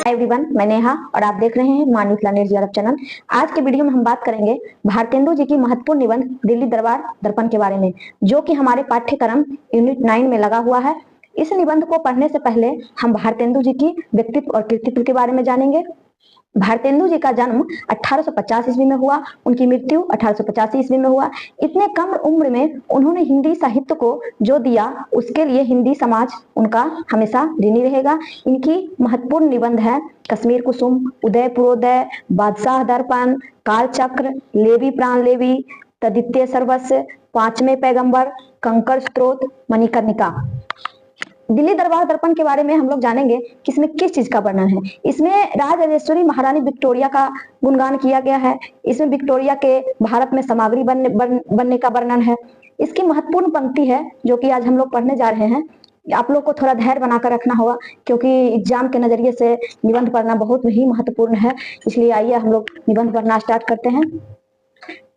Everyone, मैं नेहा और आप देख रहे हैं मानी प्लानेट जी अरब चैनल। आज के वीडियो में हम बात करेंगे भारतेंदु जी की महत्वपूर्ण निबंध दिल्ली दरबार दर्पण के बारे में, जो कि हमारे पाठ्यक्रम यूनिट 9 में लगा हुआ है। इस निबंध को पढ़ने से पहले हम भारतेंदु जी की व्यक्तित्व और कृतित्व के बारे में जानेंगे। भारतेंदु जी का जन्म 1850 ईस्वी में हुआ, उनकी मृत्यु 1885 ईस्वी में हुआ। इतने कम उम्र में उन्होंने हिंदी साहित्य को जो दिया, उसके लिए हिंदी समाज उनका हमेशा ऋणी रहेगा। इनकी महत्वपूर्ण निबंध है कश्मीर कुसुम, उदयपुरोदय, बादशाह दर्पण, कालचक्र, लेवी प्राण लेवी, तदित्य सर्वस्व, पांचवें पैगंबर, कंकर स्त्रोत, मणिकर्णिका। दिल्ली दरबार दर्पण के बारे में हम लोग जानेंगे कि इसमें किस चीज का वर्णन है। इसमें राजराजेश्वरी महारानी विक्टोरिया का गुणगान किया गया है। इसमें विक्टोरिया के भारत में सामग्री बनने का वर्णन है। इसकी महत्वपूर्ण पंक्ति है जो कि आज हम लोग पढ़ने जा रहे हैं। आप लोग को थोड़ा धैर्य बनाकर रखना होगा, क्योंकि एग्जाम के नजरिए से निबंध पढ़ना बहुत ही महत्वपूर्ण है। इसलिए आइए हम लोग निबंध पढ़ना स्टार्ट करते हैं।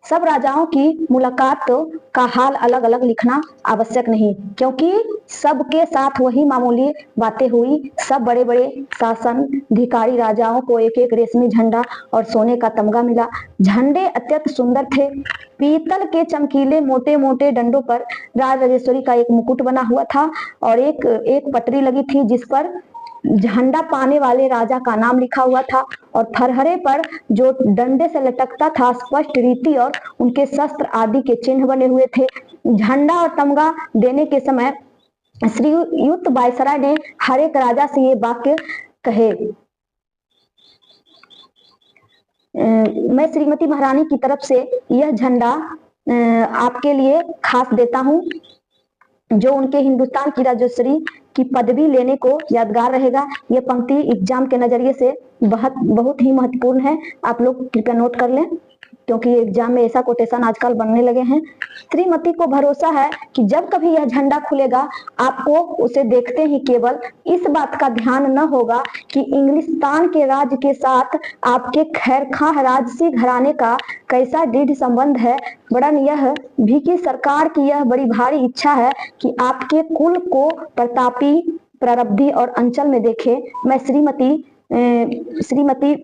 सब राजाओं की मुलाकात का हाल अलग अलग लिखना आवश्यक नहीं, क्योंकि सबके साथ वही मामूली बातें हुई। सब बड़े बड़े शासनाधिकारी राजाओं को एक एक रेशमी झंडा और सोने का तमगा मिला। झंडे अत्यंत सुंदर थे। पीतल के चमकीले मोटे मोटे डंडों पर राजराजेश्वरी का एक मुकुट बना हुआ था और एक पटरी लगी थी जिस पर झंडा पाने वाले राजा का नाम लिखा हुआ था, और फरहरे पर जो डंडे से लटकता था स्पष्ट रीति और उनके शस्त्र आदि के चिन्ह बने हुए थे। झंडा और तमगा देने के समय श्रीयुत वायसराय ने हर एक राजा से ये वाक्य कहे, मैं श्रीमती महारानी की तरफ से यह झंडा आपके लिए खास देता हूँ, जो उनके हिंदुस्तान की राजश्री की पदवी लेने को यादगार रहेगा। यह पंक्ति एग्जाम के नजरिए से बहुत ही महत्वपूर्ण है। आप लोग कृपया नोट कर लें, क्योंकि एग्जाम में ऐसा कोटेशन आजकल बनने लगे हैं। श्रीमती को भरोसा है कि जब कभी यह झंडा खुलेगा, आपको उसे देखते ही केवल इस बात का ध्यान न होगा कि इंग्लिस्तान के राज्य के साथ आपके खैरखां राजसी घराने का कैसा दृढ़ संबंध है, वरन यह भी कि सरकार की यह बड़ी भारी इच्छा है कि आपके कुल को प्रतापी, प्रारब्धी और अंचल में देखे। मैं श्रीमती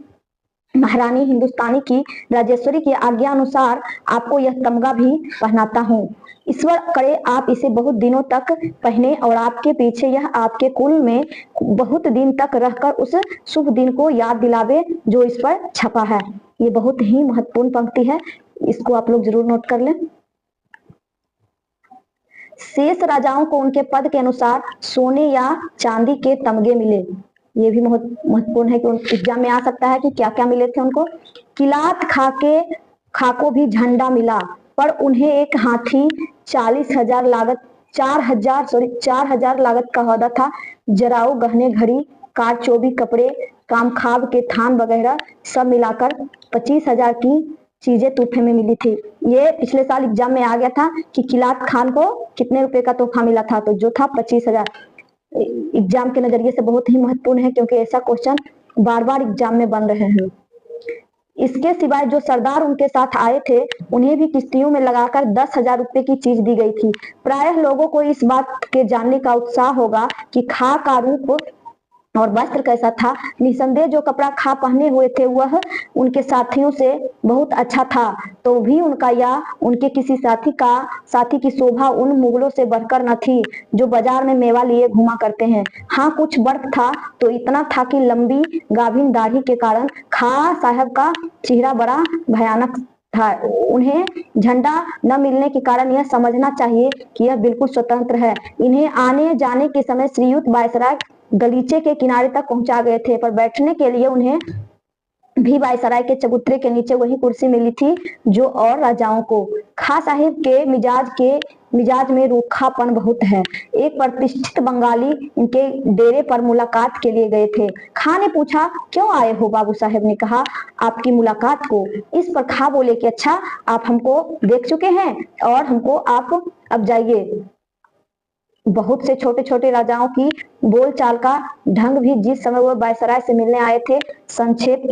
महारानी हिंदुस्तानी की राजेश्वरी की आज्ञा अनुसार आपको यह तमगा भी पहनाता हूँ। ईश्वर करे आप इसे बहुत दिनों तक पहने और आपके पीछे यह आपके कुल में बहुत दिन तक रहकर उस शुभ दिन को याद दिलावे जो इस पर छपा है। ये बहुत ही महत्वपूर्ण पंक्ति है, इसको आप लोग जरूर नोट कर लें। शेष राजाओं को उनके पद के अनुसार सोने या चांदी के तमगे मिले। ये भी बहुत महत्वपूर्ण है कि एग्जाम में आ सकता है कि क्या क्या मिले थे उनको। किलात खाको भी झंडा मिला, पर उन्हें एक हाथी 4,000 लागत का औहदा था। जराऊ गहने, घड़ी, कारचोबी, कपड़े, कामखाब के थान वगैरह सब मिलाकर 25,000 की चीजें तोहफे में मिली थी। ये पिछले साल एग्जाम में आ गया था कि किलात खान को कितने रुपए का तोहफा मिला था, तो जो था 25,000। एग्जाम के नजरिए से बहुत ही महत्वपूर्ण है, क्योंकि ऐसा क्वेश्चन बार बार एग्जाम में बन रहे हैं। इसके सिवाय जो सरदार उनके साथ आए थे, उन्हें भी किश्तियों में लगाकर 10,000 रुपए की चीज दी गई थी। प्रायः लोगों को इस बात के जानने का उत्साह होगा कि खा का रूप और वस्त्र कैसा था। निसंदेह जो कपड़ा खा पहने हुए थे वह उनके साथियों से बहुत अच्छा था, तो भी उनका या उनके किसी साथी की शोभा उन मुगलों से बढ़कर न थी जो बाजार में मेवा लिए घुमा करते हैं। हाँ, कुछ वर्क था तो इतना था कि लंबी गाभिन दाढ़ी के कारण खा साहब का चेहरा बड़ा भयानक था। उन्हें झंडा न मिलने के कारण यह समझना चाहिए कि यह बिल्कुल स्वतंत्र है। इन्हें आने जाने के समय श्रीयुत वायसराय गलीचे के किनारे तक पहुंचा गए थे, पर बैठने के लिए उन्हें भी वायसराय के चबूतरे के नीचे वही कुर्सी मिली थी जो और राजाओं को। खां साहिब के मिजाज में रूखापन बहुत है। एक प्रतिष्ठित बंगाली इनके डेरे पर मुलाकात के लिए गए थे। खां ने पूछा, क्यों आए हो बाबू साहब? ने कहा, आपकी मुलाकात को। इस पर खां बोले कि अच्छा, आप हमको देख चुके हैं और हमको आप अब जाइए। बहुत से छोटे छोटे राजाओं की बोलचाल का ढंग भी जिस समय वह वायसराय से मिलने आए थे संक्षेप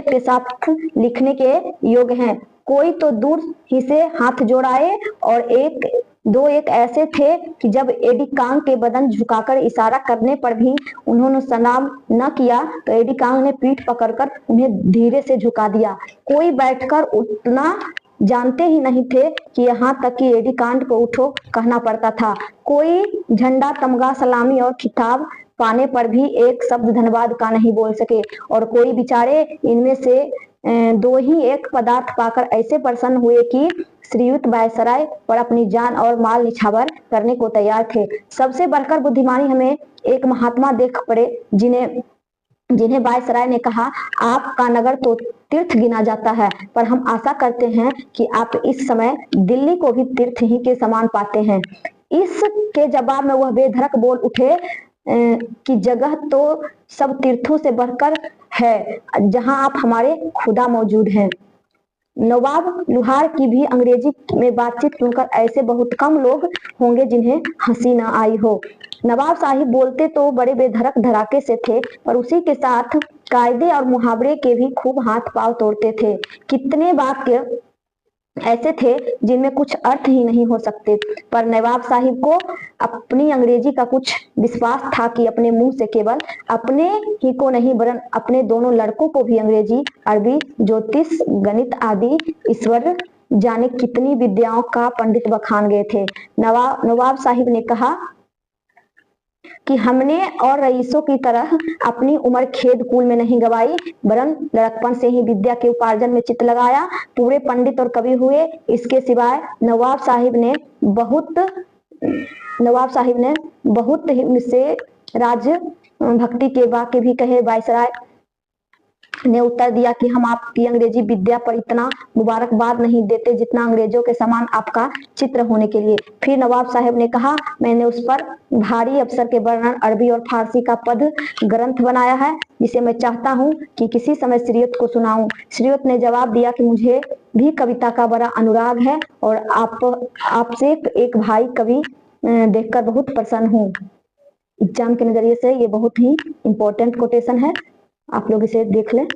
के साथ लिखने के योग्य हैं। कोई तो दूर ही से हाथ जोड़ाए और एक दो एक ऐसे थे कि जब एडी कांग के बदन झुकाकर इशारा करने पर भी उन्होंने सलाम न किया तो एडी कांग ने पीठ पकड़कर उन्हें धीरे से झुका दिया। कोई बैठकर उठना जानते ही नहीं थे कि यहाँ तक कि एडी कांग को उठो कहना पड़ता था। कोई झंडा, तमगा, सलामी और खिताब पाने पर भी एक शब्द धन्यवाद का नहीं बोल सके, और कोई बेचारे इनमें से दो ही एक पदार्थ पाकर ऐसे प्रसन्न हुए कि श्रीयुत वायसराय पर अपनी जान और माल निछावर करने को तैयार थे। सबसे बढ़कर बुद्धिमानी हमें एक महात्मा देख पड़े जिन्हें वायसराय ने कहा, आपका नगर तो तीर्थ गिना जाता है, पर हम आशा करते हैं कि आप इस समय दिल्ली को भी तीर्थ ही के समान पाते हैं। इसके जवाब में वह बेधड़क बोल उठे कि जगह तो सब तीर्थों से बढ़कर है जहां आप हमारे खुदा मौजूद हैं। नवाब लुहार की भी अंग्रेजी में बातचीत सुनकर ऐसे बहुत कम लोग होंगे जिन्हें हंसी न आई हो। नवाब साहिब बोलते तो बड़े बेधड़क धड़ाके से थे, पर उसी के साथ कायदे और मुहावरे के भी खूब हाथ पांव तोड़ते थे। कितने वाक्य ऐसे थे जिनमें कुछ अर्थ ही नहीं हो सकते, पर नवाब साहिब को अपनी अंग्रेजी का कुछ विश्वास था कि अपने मुंह से केवल अपने ही को नहीं वरन अपने दोनों लड़कों को भी अंग्रेजी, अरबी, ज्योतिष, गणित आदि ईश्वर जाने कितनी विद्याओं का पंडित बखान गए थे। नवाब साहिब ने कहा कि हमने और रईसों की तरह अपनी उम्र खेद कूल में नहीं गवाई, वरन लड़कपन से ही विद्या के उपार्जन में चित्त लगाया, पूरे पंडित और कवि हुए। इसके सिवाय नवाब साहिब ने बहुत ही से राज भक्ति के वाक्य भी कहे। वायसराय ने उत्तर दिया कि हम आपकी अंग्रेजी विद्या पर इतना मुबारकबाद नहीं देते जितना अंग्रेजों के समान आपका चित्र होने के लिए। फिर नवाब साहब ने कहा, मैंने उस पर भारी अफसर के वर्णन अरबी और फारसी का पद ग्रंथ बनाया है, जिसे मैं चाहता हूँ कि किसी समय श्रीयुत को सुनाऊं। श्रीयुत ने जवाब दिया कि मुझे भी कविता का बड़ा अनुराग है और आपसे एक भाई कवि देखकर बहुत प्रसन्न हूँ। एग्जाम के नजरिए से ये बहुत ही इंपॉर्टेंट कोटेशन है, आप लोग इसे देख लें।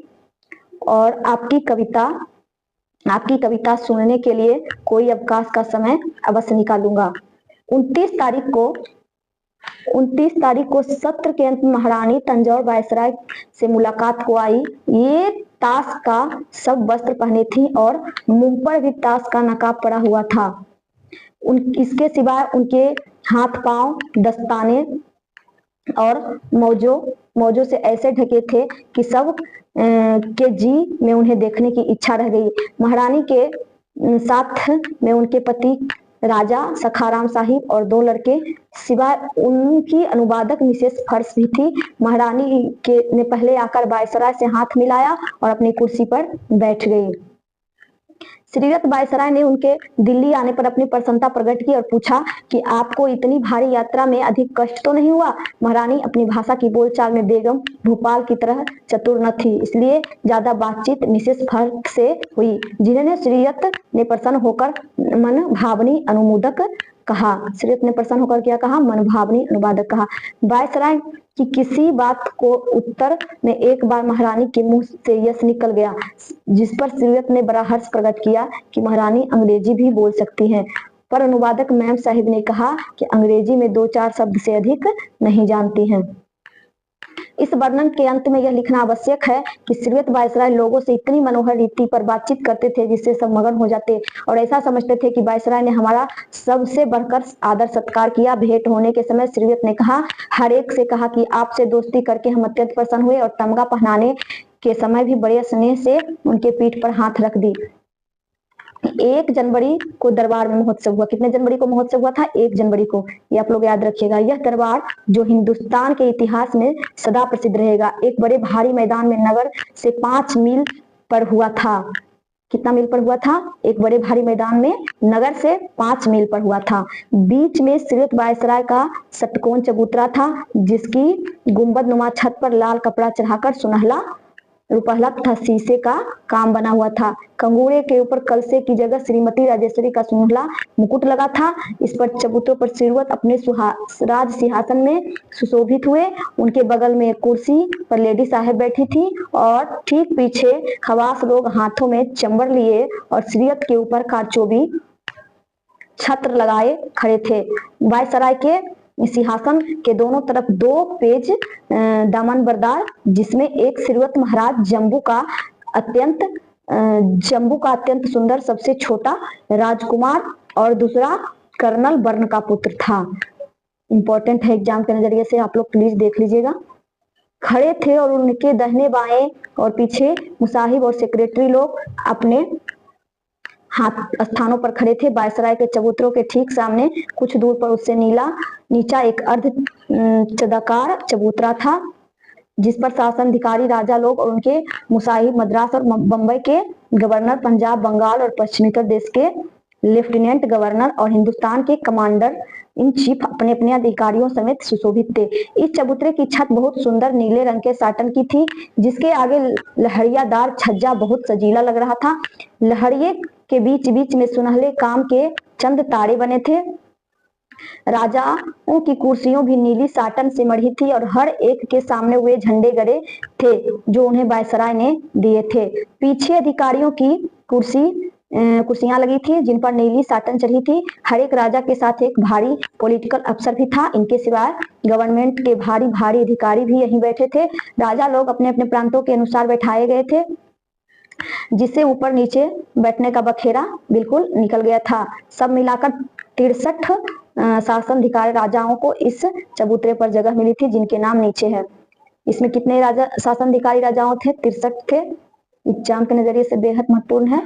और आपकी कविता सुनने के लिए कोई अवकाश का समय अवश्य निकालूंगा। 29 तारीख को सत्र के अंत में महारानी तंजौर वायसराय से मुलाकात को आई। ये ताश का सब वस्त्र पहने थी और मुंह पर भी ताश का नकाब पड़ा हुआ था। इसके सिवाय उनके हाथ पांव दस्ताने और मौजों से ऐसे ढके थे कि सब के जी में उन्हें देखने की इच्छा रह गई। महारानी के साथ में उनके पति राजा सखाराम साहिब और 2 लड़के, सिवाय उनकी अनुवादक मिसेस फर्श भी थी। महारानी ने पहले आकर वायसराय से हाथ मिलाया और अपनी कुर्सी पर बैठ गई। श्रीयुत वायसराय ने उनके दिल्ली आने पर अपनी प्रसन्नता प्रकट की और पूछा कि आपको इतनी भारी यात्रा में अधिक कष्ट तो नहीं हुआ। महारानी अपनी भाषा की बोलचाल में बेगम भोपाल की तरह चतुर न थी, इसलिए ज्यादा बातचीत मिसेस फर्क से हुई, जिन्हें श्रीयुत ने प्रसन्न होकर मन भावनी अनुमोदक कहा। श्रीयुत ने प्रसन्न होकर क्या कहा? मनभावनी अनुवादक कहा। वायसराय की किसी बात को उत्तर में एक बार महारानी के मुंह से यस निकल गया, जिस पर श्रीयुत ने बड़ा हर्ष प्रकट किया कि महारानी अंग्रेजी भी बोल सकती हैं। पर अनुवादक मैम साहिब ने कहा कि अंग्रेजी में 2-4 शब्द से अधिक नहीं जानती हैं। इस वर्णन के अंत में यह लिखना आवश्यक है कि श्रीयुत वायसराय लोगों से इतनी मनोहर रीति पर बातचीत करते थे जिससे सब मगन हो जाते और ऐसा समझते थे कि वायसराय ने हमारा सबसे बढ़कर आदर सत्कार किया। भेंट होने के समय श्रीयुत ने कहा, हर एक से कहा कि आपसे दोस्ती करके हम अत्यंत प्रसन्न हुए, और तमगा पहनाने के समय भी बड़े स्नेह से उनके पीठ पर हाथ रख दी। 1 जनवरी को दरबार में महोत्सव हुआ। कितने जनवरी को महोत्सव हुआ था? 1 जनवरी को। ये आप लोग याद रखिएगा। यह दरबार जो हिंदुस्तान के इतिहास में सदा प्रसिद्ध रहेगा, एक बड़े भारी मैदान में नगर से 5 मील पर हुआ था। कितना मील पर हुआ था? एक बड़े भारी मैदान में नगर से 5 मील पर हुआ था। बीच में श्रीयुत वायसराय का षटकोण चबूतरा था, जिसकी गुंबद नुमा छत पर लाल कपड़ा चढ़ाकर सुनहला रुपहला तथा शीशे का काम बना हुआ था। कंगूरे के ऊपर कलसे की जगह श्रीमती राजेश्वरी का सुनहला मुकुट लगा था। इस पर चबूतरों पर श्रीवत अपने राज सिंहासन में सुशोभित हुए। उनके बगल में एक कुर्सी पर लेडी साहब बैठी थी और ठीक पीछे खवास लोग हाथों में चंबर लिए और श्रीयत के ऊपर कारचोबी छत्र लगाए खड़े थे। वायसराय के सिंहासन के दोनों तरफ 2 पेज दामन बरदार, जिसमें एक श्रीवत महाराज जम्बू का अत्यंत सुंदर सबसे छोटा राजकुमार और दूसरा कर्नल बर्न का पुत्र था। इंपॉर्टेंट है एग्जाम के नजरिए से, आप लोग प्लीज देख लीजिएगा। खड़े थे और उनके दाहिने बाएं और पीछे मुसाहिब और सेक्रेटरी लोग अपने हाथ स्थानों पर खड़े थे। वायसराय के चबूतरों के ठीक सामने कुछ दूर पर उससे नीचा एक अर्ध चदाकार चबूतरा था, जिस पर शासन अधिकारी राजा लोग और उनके मुसाहिब, मद्रास और बंबई के गवर्नर, पंजाब, बंगाल और पश्चिमी उत्तर देश के लेफ्टिनेंट गवर्नर और हिंदुस्तान के कमांडर इन चीफ अपने अपने अधिकारियों समेत सुशोभित थे। इस चबूतरे की छत बहुत सुंदर नीले रंग के साटन की थी, जिसके आगे लहरियादार छज्जा बहुत सजीला लग रहा था। लहरिये के बीच बीच में सुनहले काम के चंद तारे बने थे। राजाओं की कुर्सियों भी नीली साटन से मढ़ी थी और हर एक के सामने वे झंडे गड़े थे जो उन्हें वायसराय ने दिए थे। पीछे अधिकारियों की कुर्सियां लगी थी जिन पर नीली साटन चढ़ी थी। हर एक राजा के साथ एक भारी पॉलिटिकल अफसर भी था। इनके सिवाय गवर्नमेंट के भारी भारी अधिकारी भी यहीं बैठे थे। राजा लोग अपने अपने प्रांतों के अनुसार बैठाए गए थे, जिससे ऊपर नीचे बैठने का बखेरा बिल्कुल निकल गया था। सब मिलाकर 63 शासन अधिकारी राजाओं को इस चबूतरे पर जगह मिली थी, जिनके नाम नीचे है। इसमें कितने राजा शासन अधिकारी राजाओं थे? 63 थे। एग्जाम के नजरिए से बेहद महत्वपूर्ण है।